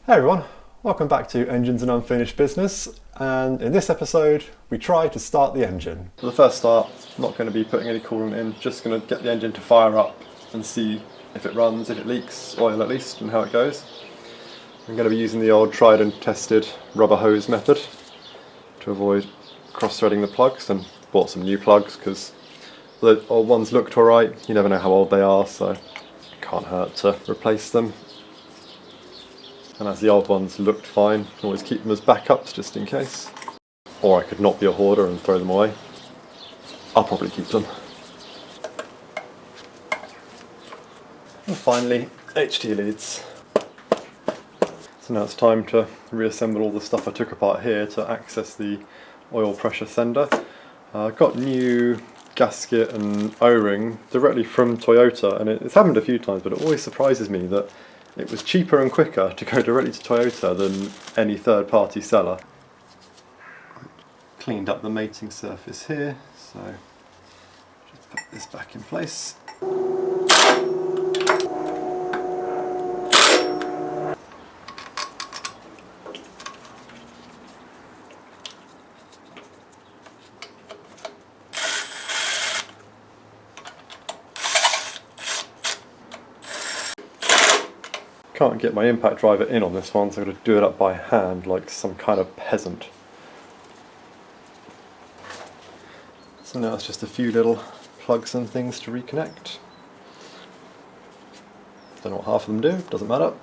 Hey everyone, welcome back to Engines and Unfinished Business, and in this episode we try to start the engine. For the first start, I'm not going to be putting any coolant in, just going to get the engine to fire up and see if it runs, if it leaks oil at least, and how it goes. I'm going to be using the old tried and tested rubber hose method to avoid cross-threading the plugs, and bought some new plugs because the old ones looked alright. You never know how old they are, so it can't hurt to replace them. And as the old ones looked fine, I can always keep them as backups just in case. Or I could not be a hoarder and throw them away. I'll probably keep them. And finally, HT leads. So now it's time to reassemble all the stuff I took apart here to access the oil pressure sender. I got new gasket and O-ring directly from Toyota, and it's happened a few times, but it always surprises me that it was cheaper and quicker to go directly to Toyota than any third-party seller. Cleaned up the mating surface here, so just put this back in place. Can't get my impact driver in on this one, so I've got to do it up by hand like some kind of peasant. So now it's just a few little plugs and things to reconnect. Don't know what half of them do, doesn't matter,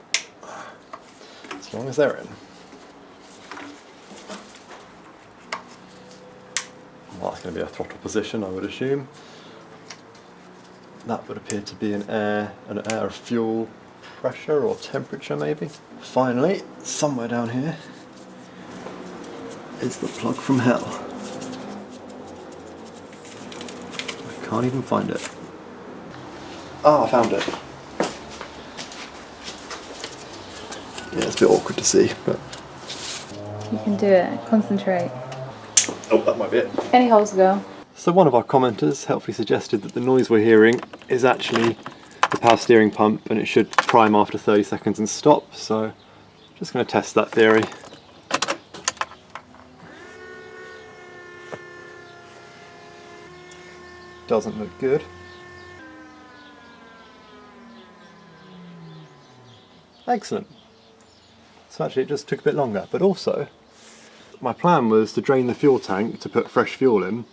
as long as they're in. Well, that's going to be a throttle position, I would assume. That would appear to be an air fuel pressure or temperature maybe. Finally, somewhere down here is the plug from hell. I can't even find it. Ah, I found it. Yeah, it's a bit awkward to see, but you can do it. Concentrate. Oh, that might be it. Any holes to go. So one of our commenters helpfully suggested that the noise we're hearing is actually the power steering pump, and it should prime after 30 seconds and stop, so just going to test that theory. Doesn't look good. Excellent. So actually it just took a bit longer, but also my plan was to drain the fuel tank to put fresh fuel in,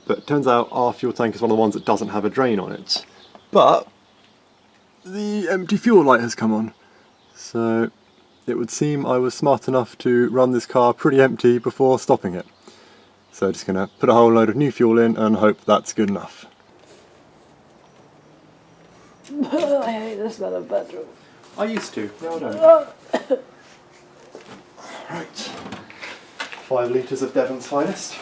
but it turns out our fuel tank is one of the ones that doesn't have a drain on it. But the empty fuel light has come on, so it would seem I was smart enough to run this car pretty empty before stopping it. So just going to put a whole load of new fuel in and hope that's good enough. I hate the smell of petrol. I used to, now I don't. Right, 5 litres of Devon's finest.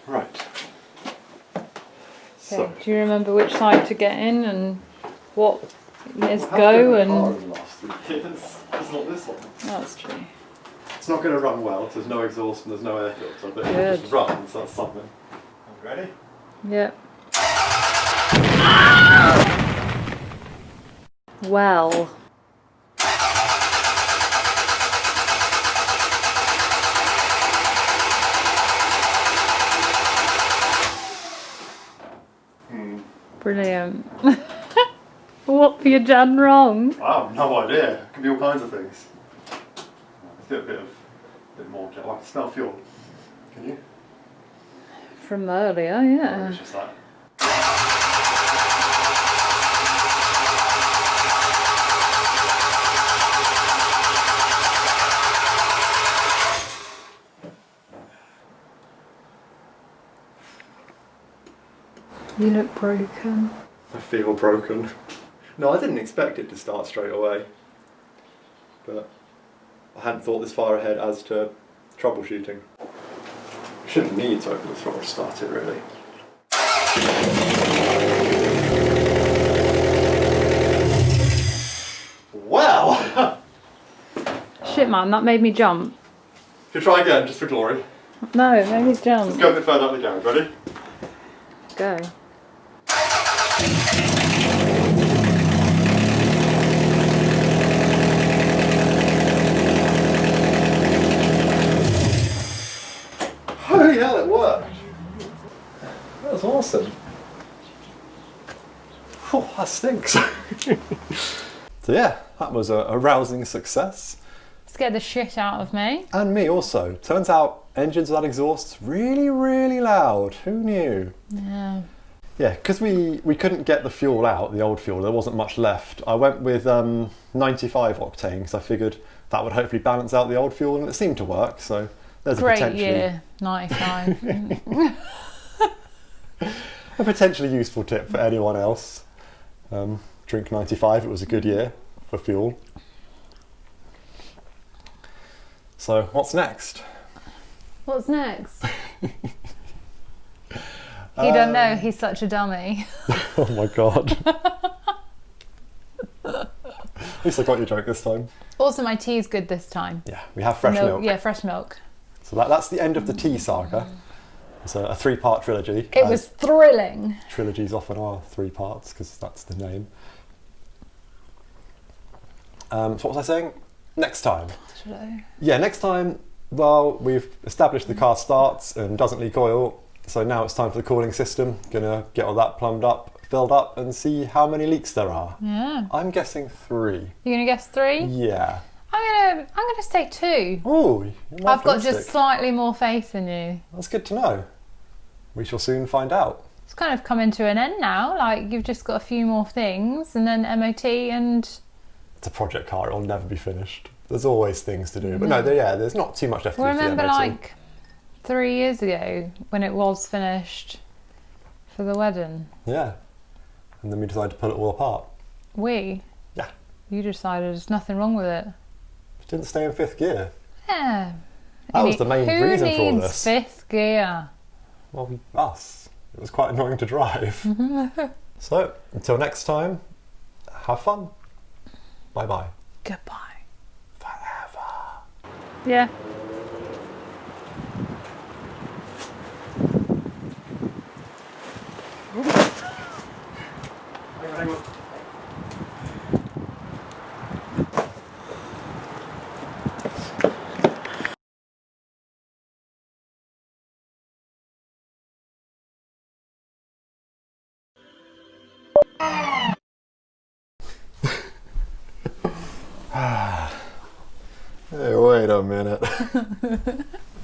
Right. So, do you remember which side to get in and what is go and... It's not this one. That's true. It's not going to run well, so there's no exhaust and there's no air filter, but Good. it just runs, that's something. Ready? Yep. Well. Brilliant. What have you done wrong? Wow, no idea. It can be all kinds of things. Let's do a bit more. Oh, I can smell fuel. Can you? From earlier, yeah. It's just that. You look broken. I feel broken. No, I didn't expect it to start straight away. But I hadn't thought this far ahead as to troubleshooting. I shouldn't need to open the throttle to start it, really. Wow! Shit, man, that made me jump. Should we try again, just for glory? No, it made me jump. Let's go a bit further up the garage, ready? Go. Holy hell, it worked! That was awesome. Oh, that stinks. So yeah, that was a rousing success. Scared the shit out of me. And me also. Turns out engines without exhausts really, really loud. Who knew? Yeah. Yeah, because we couldn't get the fuel out, the old fuel, there wasn't much left. I went with 95 octane because I figured that would hopefully balance out the old fuel, and it seemed to work, so there's Great a potentially... year, 95. a potentially useful tip for anyone else. Drink 95, it was a good year for fuel. So, what's next? What's next? He don't know, he's such a dummy. Oh my god. At least I got your joke this time. Also, my tea's good this time. Yeah, we have fresh milk. Yeah, fresh milk. So that's the end of the tea saga. It's a 3-part trilogy. It was thrilling. Trilogies often are 3 parts because that's the name. So what was I saying? Next time. Should I? Yeah, next time, well, we've established the car starts and doesn't leak oil. So now it's time for the cooling system. Gonna get all that plumbed up, filled up, and see how many leaks there are. Yeah. I'm guessing 3. You're gonna guess 3? Yeah. I'm gonna say 2. Ooh, you're I've got optimistic. just slightly more faith in you. That's good to know. We shall soon find out. It's kind of coming to an end now. Like, you've just got a few more things, and then MOT, and It's a project car, it'll never be finished. There's always things to do. But no, there's not too much left to do for the remember MOT. like 3 years ago when it was finished for the wedding? Yeah. And then we decided to pull it all apart. Yeah. You decided there's nothing wrong with it. It didn't stay in 5th gear. Yeah. That was the main reason for all Who this. needs 5th gear? Well, us. It was quite annoying to drive. So, until next time, have fun. Bye-bye. Goodbye. Forever. Yeah. Hang on. Hey, wait a minute.